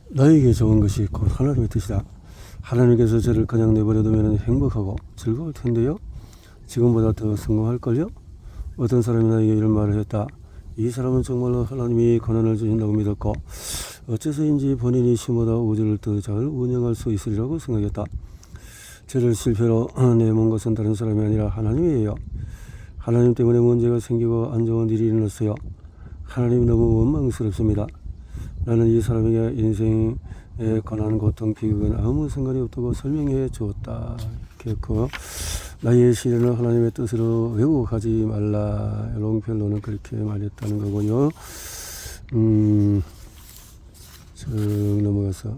나에게 좋은 것이 곧 하나님의 뜻이다. 하나님께서 저를 그냥 내버려두면 행복하고 즐거울 텐데요. 지금보다 더 성공할걸요? 어떤 사람이 나에게 이런 말을 했다. 이 사람은 정말로 하나님이 고난을 주신다고 믿었고 어째서인지 본인이 신보다 우주를 더 잘 운영할 수 있으리라고 생각했다. 저를 실패로 내몬 것은 다른 사람이 아니라 하나님이에요. 하나님 때문에 문제가 생기고 안 좋은 일이 일어났어요. 하나님이 너무 원망스럽습니다. 나는 이 사람에게 인생의 고난, 고통, 비극은 아무 상관이 없다고 설명해 주었다. 이렇게 했고, 나의 시련을 하나님의 뜻으로 왜곡하지 말라. 롱펠로는 그렇게 말했다는 거군요. 쭉 넘어가서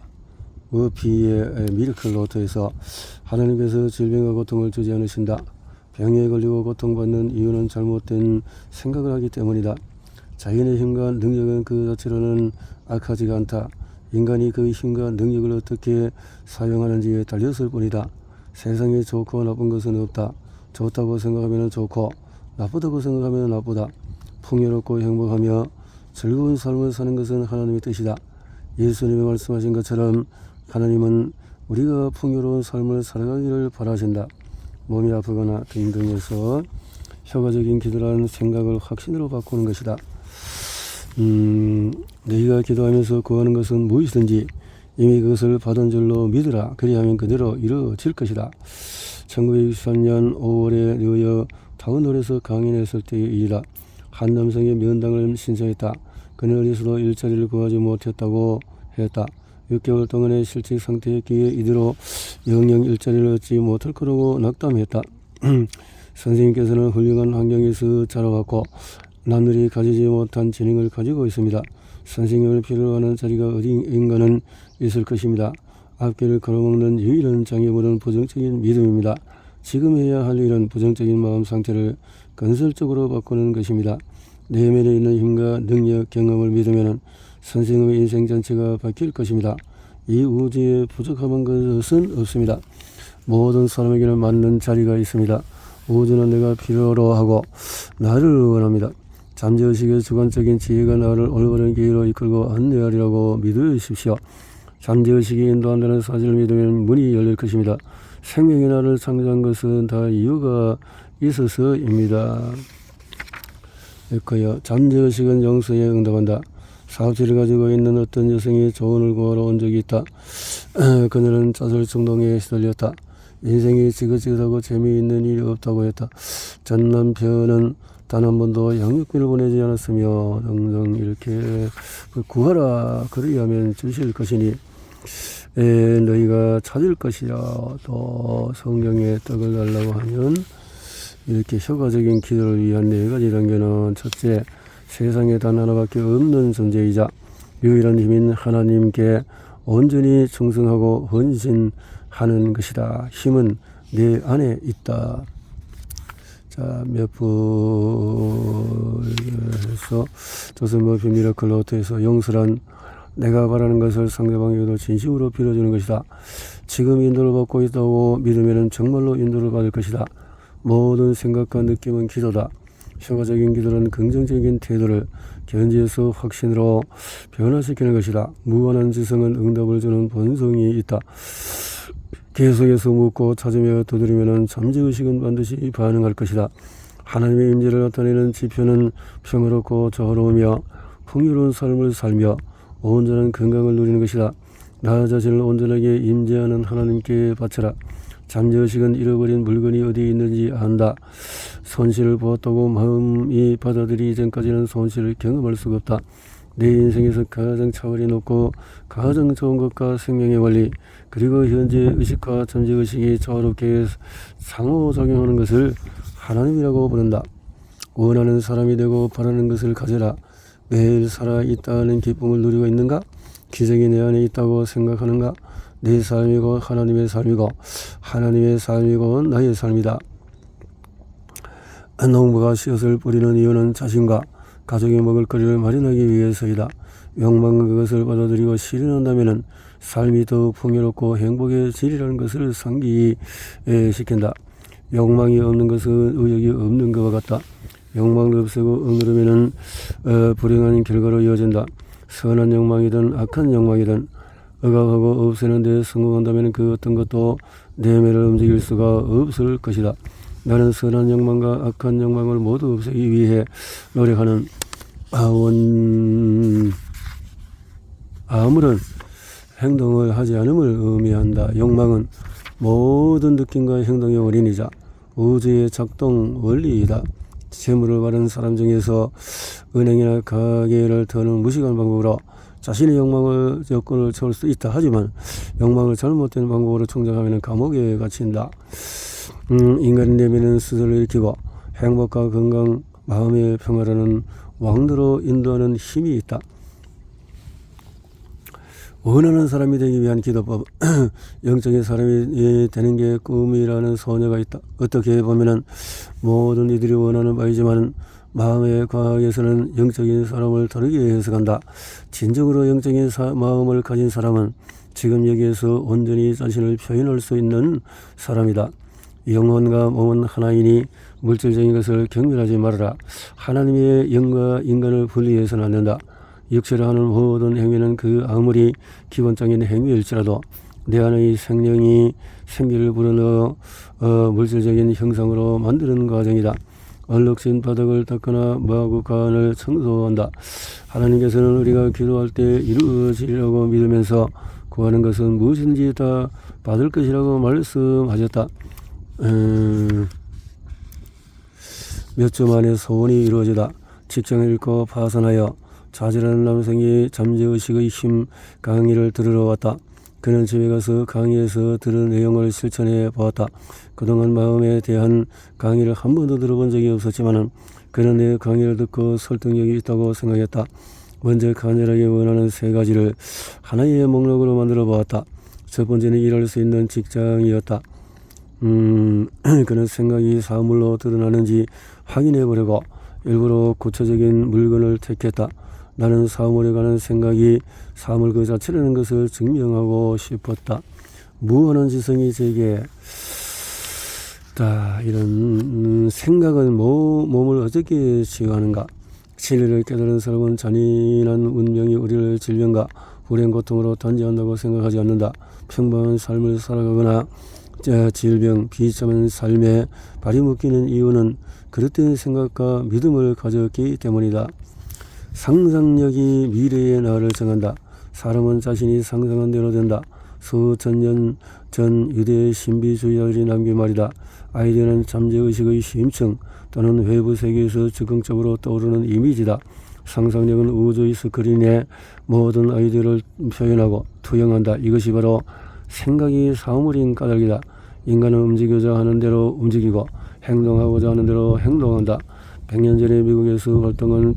워피의 미라클 노트에서 하나님께서 질병과 고통을 주지 않으신다. 병에 걸리고 고통받는 이유는 잘못된 생각을 하기 때문이다. 자연의 힘과 능력은 그 자체로는 악하지가 않다. 인간이 그 힘과 능력을 어떻게 사용하는지에 달렸을 뿐이다. 세상에 좋고 나쁜 것은 없다. 좋다고 생각하면 좋고 나쁘다고 생각하면 나쁘다. 풍요롭고 행복하며 즐거운 삶을 사는 것은 하나님의 뜻이다. 예수님이 말씀하신 것처럼 하나님은 우리가 풍요로운 삶을 살아가기를 바라신다. 몸이 아프거나 등등해서 효과적인 기도라는 생각을 확신으로 바꾸는 것이다. 너희가 기도하면서 구하는 것은 무엇이든지 이미 그것을 받은 줄로 믿으라. 그리하면 그대로 이루어질 것이다. 1963년 5월에 뉴욕 타운홀에서 강연했을 때의 일이다. 한 남성이 면담을 신청했다. 그는 어디서도 일자리를 구하지 못했다고 했다. 6개월 동안의 실직 상태였기에 이대로 영영 일자리를 얻지 못할 거라고 낙담했다. 선생님께서는 훌륭한 환경에서 자라왔고 남들이 가지지 못한 재능을 가지고 있습니다. 선생님을 필요로 하는 자리가 어디인가는 있을 것입니다. 앞길을 걸어먹는 유일한 장애물은 부정적인 믿음입니다. 지금 해야 할 일은 부정적인 마음 상태를 건설적으로 바꾸는 것입니다. 내면에 있는 힘과 능력, 경험을 믿으면 선생님의 인생 전체가 바뀔 것입니다. 이 우주에 부족한 것은 없습니다. 모든 사람에게는 맞는 자리가 있습니다. 우주는 내가 필요로 하고 나를 원합니다. 잠재의식의 주관적인 지혜가 나를 올바른 길로 이끌고 안내하리라고 믿으십시오. 잠재의식이 인도한다는 사실을 믿으면 문이 열릴 것입니다. 생명이 나를 창조한 것은 다 이유가 있어서입니다. 에코요. 잠재의식은 영성에 응답한다. 사업체를 가지고 있는 어떤 여성이 조언을 구하러 온 적이 있다. 그녀는 자살 충동에 시달렸다. 인생이 지긋지긋하고 재미있는 일이 없다고 했다. 전 남편은 단 한 번도 양육비를 보내지 않았으며 등등 이렇게 구하라. 그리하면 주실 것이니 너희가 찾을 것이라. 또 성경에 떡을 달라고 하면 이렇게 효과적인 기도를 위한 4가지 단계는 첫째, 세상에 단 하나밖에 없는 존재이자 유일한 힘인 하나님께 온전히 충성하고 헌신하는 것이다. 힘은 내 안에 있다. 자, 몇 분에서 조선 머피 미라클 노트에서 용서란 내가 바라는 것을 상대방에게도 진심으로 빌어주는 것이다. 지금 인도를 받고 있다고 믿으면 정말로 인도를 받을 것이다. 모든 생각과 느낌은 기도다. 효과적인 기도는 긍정적인 태도를 견지에서 확신으로 변화시키는 것이다. 무한한 지성은 응답을 주는 본성이 있다. 계속해서 묻고 찾으며 두드리면 잠재의식은 반드시 반응할 것이다. 하나님의 임재를 나타내는 지표는 평화롭고 조화로우며 풍요로운 삶을 살며 온전한 건강을 누리는 것이다. 나 자신을 온전하게 임재하는 하나님께 바쳐라. 잠재의식은 잃어버린 물건이 어디에 있는지 안다. 손실을 보았다고 마음이 받아들이기 전까지는 손실을 경험할 수가 없다. 내 인생에서 가장 차원이 높고 가장 좋은 것과 생명의 원리 그리고 현재 의식과 잠재의식이 조화롭게 상호작용하는 것을 하나님이라고 부른다. 원하는 사람이 되고 바라는 것을 가져라. 매일 살아있다는 기쁨을 누리고 있는가? 기적이 내 안에 있다고 생각하는가? 내 삶이고 하나님의 삶이고 하나님의 삶이고 나의 삶이다. 농부가 씨앗을 뿌리는 이유는 자신과 가족이 먹을 거리를 마련하기 위해서이다. 욕망은 그것을 받아들이고 실현한다면 삶이 더욱 풍요롭고 행복의 질이라는 것을 상기시킨다. 욕망이 없는 것은 의욕이 없는 것과 같다. 욕망을 없애고 억누르면 불행한 결과로 이어진다. 선한 욕망이든 악한 욕망이든 억압하고 없애는 데 성공한다면 그 어떤 것도 내면을 움직일 수가 없을 것이다. 나는 선한 욕망과 악한 욕망을 모두 없애기 위해 노력하는 아무런 행동을 하지 않음을 의미한다. 욕망은 모든 느낌과 행동의 원인이자 우주의 작동 원리이다. 재물을 받은 사람 중에서 은행이나 가게를 터는 무식한 방법으로 자신의 욕구를 채울 수 있다. 하지만 욕망을 잘못된 방법으로 충족하면 감옥에 갇힌다. 인간의 내면은 스스로 일으키고 행복과 건강, 마음의 평화라는 왕도로 인도하는 힘이 있다. 원하는 사람이 되기 위한 기도법. 영적인 사람이 되는 게 꿈이라는 소녀가 있다. 어떻게 보면은 모든 이들이 원하는 바이지만 마음의 과학에서는 영적인 사람을 다르게 해석한다. 진정으로 영적인 마음을 가진 사람은 지금 여기에서 온전히 자신을 표현할 수 있는 사람이다. 영혼과 몸은 하나이니 물질적인 것을 경멸하지 말아라. 하나님의 영과 인간을 분리해서는 안 된다. 육체로 하는 모든 행위는 그 아무리 기본적인 행위일지라도 내 안의 생명이 생기를 불어넣어 물질적인 형상으로 만드는 과정이다. 얼룩진 바닥을 닦거나 마구간을 청소한다. 하나님께서는 우리가 기도할 때 이루어지리라고 믿으면서 구하는 것은 무엇인지 다 받을 것이라고 말씀하셨다. 몇 주 만에 소원이 이루어지다. 직장을 잃고 파산하여 좌절하는 남성이 잠재의식의 힘 강의를 들으러 왔다. 그는 집에 가서 강의에서 들은 내용을 실천해 보았다. 그동안 마음에 대한 강의를 한 번도 들어본 적이 없었지만 그는 내 강의를 듣고 설득력이 있다고 생각했다. 먼저 간절하게 원하는 3가지를 하나의 목록으로 만들어 보았다. 첫 번째는 일할 수 있는 직장이었다. 그는 생각이 사물로 드러나는지 확인해 보려고 일부러 구체적인 물건을 택했다. 나는 사물에 관한 생각이 사물 그 자체라는 것을 증명하고 싶었다. 무한한 지성이 제게 이런 생각은 몸을 어떻게 치유하는가? 진리를 깨달은 사람은 잔인한 운명이 우리를 질병과 불행 고통으로 단죄한다고 생각하지 않는다. 평범한 삶을 살아가거나 질병, 비참한 삶에 발이 묶이는 이유는 그릇된 생각과 믿음을 가졌기 때문이다. 상상력이 미래의 나를 정한다. 사람은 자신이 상상한 대로 된다. 수천 년 전 유대 신비주의자들이 남긴 말이다. 아이디어는 잠재의식의 심층 또는 외부 세계에서 즉흥적으로 떠오르는 이미지다. 상상력은 우주의 스크린에 모든 아이디어를 표현하고 투영한다. 이것이 바로 생각이 사물인 까닭이다. 인간은 움직이고자 하는 대로 움직이고 행동하고자 하는 대로 행동한다. 100년 전에 미국에서 활동한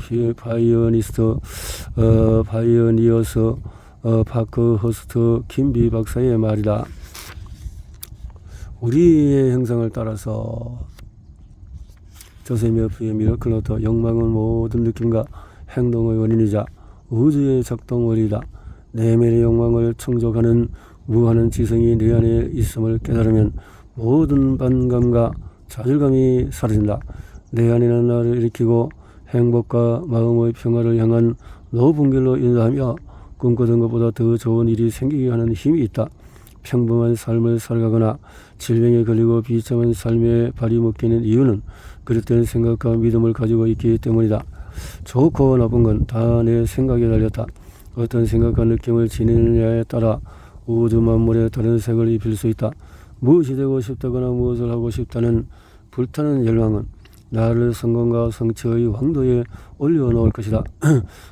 파이어니어스 파크 허스트 김비 박사의 말이다. 우리의 형상을 따라서 조셉 머피의 미러클로터. 욕망은 모든 느낌과 행동의 원인이자 우주의 작동 원리다. 내면의 욕망을 충족하는 무한한 지성이 내 안에 있음을 깨달으면 모든 반감과 좌절감이 사라진다. 내 안에는 나를 일으키고 행복과 마음의 평화를 향한 높은 길로 인도하며 꿈꾸던 것보다 더 좋은 일이 생기게 하는 힘이 있다. 평범한 삶을 살아가거나 질병에 걸리고 비참한 삶에 발이 묶이는 이유는 그릇된 생각과 믿음을 가지고 있기 때문이다. 좋고 나쁜 건 다 내 생각에 달렸다. 어떤 생각과 느낌을 지니느냐에 따라 우주 만물에 다른 색을 입힐 수 있다. 무엇이 되고 싶다거나 무엇을 하고 싶다는 불타는 열망은 나를 성공과 성취의 왕도에 올려놓을 것이다.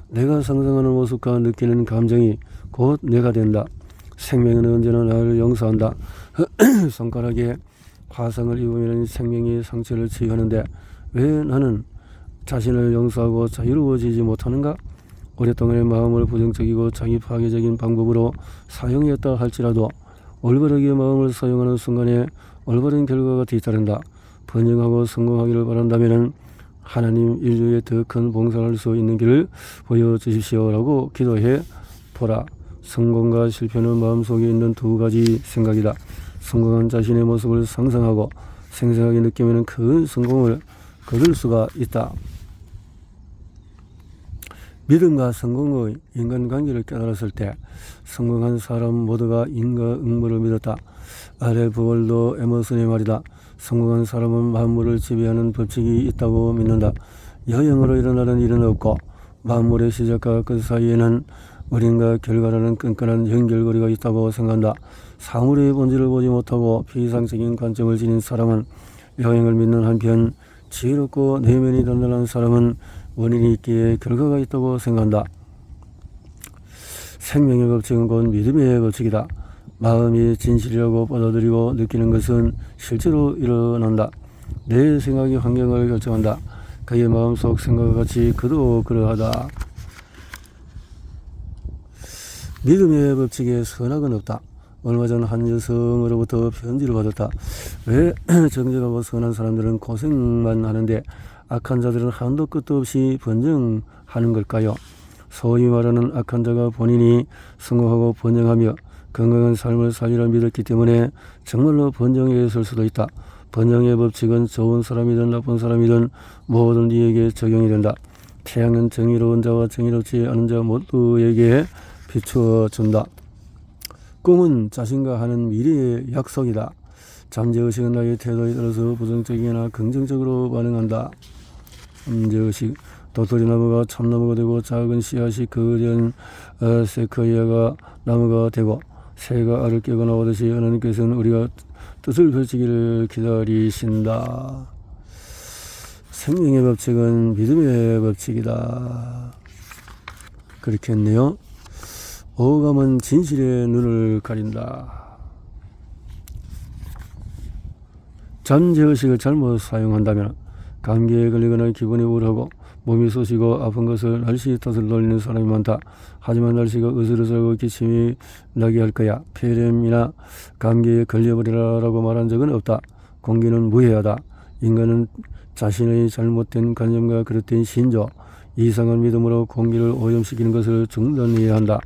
내가 상상하는 모습과 느끼는 감정이 곧 내가 된다. 생명은 언제나 나를 용서한다. 손가락에 화상을 입으면 생명이 상처를 치유하는데 왜 나는 자신을 용서하고 자유로워지지 못하는가? 오랫동안의 마음을 부정적이고 자기 파괴적인 방법으로 사용했다 할지라도 올바르게 마음을 사용하는 순간에 올바른 결과가 뒤따른다. 번영하고 성공하기를 바란다면 하나님 인류에 더 큰 봉사를 할 수 있는 길을 보여주십시오라고 기도해 보라. 성공과 실패는 마음속에 있는 2가지 생각이다. 성공한 자신의 모습을 상상하고 생생하게 느끼면 큰 성공을 거둘 수가 있다. 믿음과 성공의 인간관계를 깨달았을 때 성공한 사람 모두가 인과 응모를 믿었다. 아래 부월도 에머슨의 말이다. 성공한 사람은 만물을 지배하는 법칙이 있다고 믿는다. 여행으로 일어나는 일은 없고 만물의 시작과 끝 사이에는 어린과 결과라는 끈끈한 연결고리가 있다고 생각한다. 사물의 본질을 보지 못하고 비상적인 관점을 지닌 사람은 여행을 믿는 한편 지혜롭고 내면이 단단한 사람은 원인이 있기에 결과가 있다고 생각한다. 생명의 법칙은 곧 믿음의 법칙이다. 마음이 진실이라고 받아들이고 느끼는 것은 실제로 일어난다. 내 생각이 환경을 결정한다. 그의 마음속 생각과 같이 그도 그러하다. 믿음의 법칙에 선악은 없다. 얼마 전 한 여성으로부터 편지를 받았다. 왜 정직하고 선한 사람들은 고생만 하는데 악한 자들은 한도 끝도 없이 번영하는 걸까요? 소위 말하는 악한 자가 본인이 성공하고 번영하며 건강한 삶을 살리라 믿었기 때문에 정말로 번영에 설 수도 있다. 번영의 법칙은 좋은 사람이든 나쁜 사람이든 모든 이에게 적용이 된다. 태양은 정의로운 자와 정의롭지 않은 자 모두에게 비추어준다. 꿈은 자신과 하는 미래의 약속이다. 잠재의식은 나의 태도에 따라서 부정적이거나 긍정적으로 반응한다. 잠재의식, 도토리나무가 참나무가 되고 작은 씨앗이 거대한 세커이아가 나무가 되고 새가 알을 깨고 나오듯이 하나님께서는 우리가 뜻을 펼치기를 기다리신다. 생명의 법칙은 믿음의 법칙이다. 그렇게 했네요. 오감은 진실의 눈을 가린다. 잠재의식을 잘못 사용한다면 감기에 걸리거나 기분이 우울하고 몸이 쑤시고 아픈 것을 날씨 탓을 돌리는 사람이 많다. 하지만 날씨가 으슬으슬하고 기침이 나게 할 거야. 폐렴이나 감기에 걸려버리라라고 말한 적은 없다. 공기는 무해하다. 인간은 자신의 잘못된 관념과 그릇된 신조, 이상한 믿음으로 공기를 오염시키는 것을 중단해야 한다.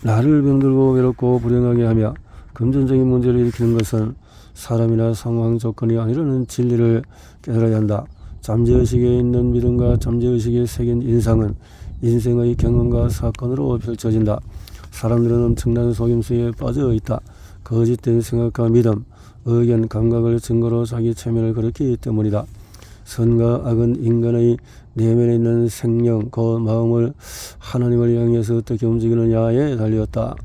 나를 병들고 외롭고 불행하게 하며 금전적인 문제를 일으키는 것은 사람이나 상황 조건이 아니라는 진리를 깨달아야 한다. 잠재의식에 있는 믿음과 잠재의식에 새긴 인상은 인생의 경험과 사건으로 펼쳐진다. 사람들은 엄청난 속임수에 빠져 있다. 거짓된 생각과 믿음, 의견, 감각을 증거로 자기 체면을 걸었기 때문이다. 선과 악은 인간의 내면에 있는 생명, 그 마음을 하나님을 향해서 어떻게 움직이느냐에 달렸다.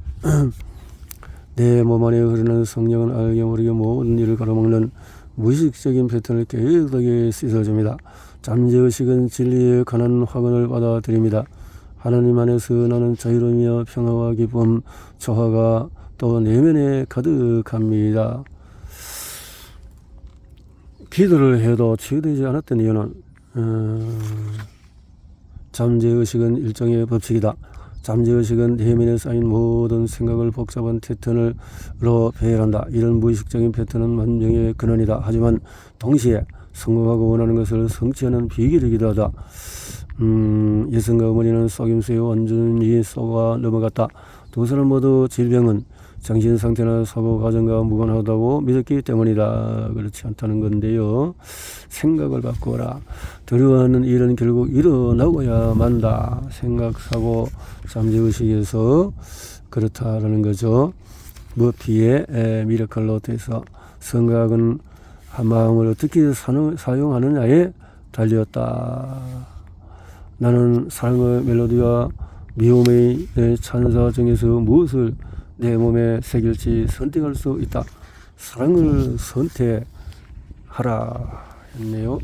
내 몸 안에 흐르는 성령은 알게 모르게 모든 일을 가로막는 무의식적인 패턴을 깨끗하게 씻어줍니다. 잠재의식은 진리의 가난 확언을 받아들입니다. 하나님 안에서 나는 자유로우며 평화와 기쁨, 조화가 또 내면에 가득합니다. 기도를 해도 치유되지 않았던 이유는 잠재의식은 일종의 법칙이다. 잠재의식은 내면에 쌓인 모든 생각을 복잡한 패턴으로 배열한다. 이런 무의식적인 패턴은 만병의 근원이다. 하지만 동시에 성공하고 원하는 것을 성취하는 비결이기도 하다. 여성과 어머니는 속임수에 완전히 속아 넘어갔다. 두 사람 모두 질병은 정신상태나 사고과정과 무관하다고 믿었기 때문이다. 그렇지 않다는 건데요. 생각을 바꾸어라. 두려워하는 일은 결국 일어나고야 만다. 생각, 사고, 잠재의식에서 그렇다라는 거죠. 머피의 미라클 노트에서 성각은 한 마음을 어떻게 사용하느냐에 달렸다. 나는 삶의 멜로디와 미움의 찬사 중에서 무엇을 내 몸에 새길지 선택할 수 있다. 사랑을 선택하라 했네요.